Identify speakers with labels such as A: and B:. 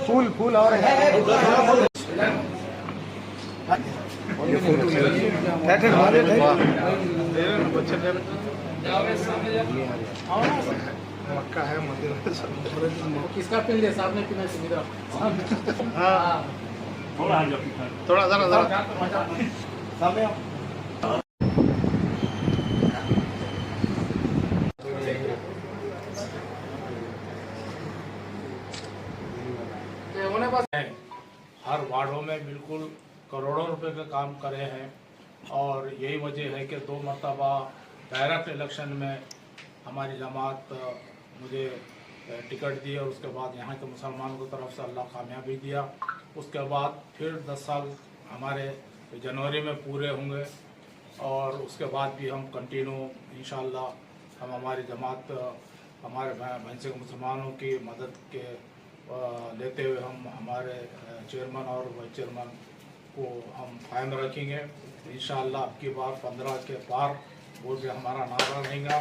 A: फूल फूल और मक्का है मंदिर
B: किसका पिन ले साहब ने पिना सुमित
A: हाँ थोड़ा जरा सामने
C: हर वार्डों में बिल्कुल करोड़ों रुपए का काम करे हैं और यही वजह है कि 2 मरतबा डायरेक्ट इलेक्शन में हमारी जमात मुझे टिकट दी और उसके बाद यहाँ के मुसलमानों की तरफ से अल्लाह कामयाबी दिया। उसके बाद फिर 10 साल हमारे जनवरी में पूरे होंगे और उसके बाद भी हम कंटिन्यू इंशाअल्लाह हम हमारी जमात हमारे भैंसे मुसलमानों की मदद के लेते हुए हम हमारे चेयरमैन और वाइस चेयरमैन को हम कायम रखेंगे। इंशाअल्लाह अब की बार 15 के पार वो भी हमारा नारा रहेगा।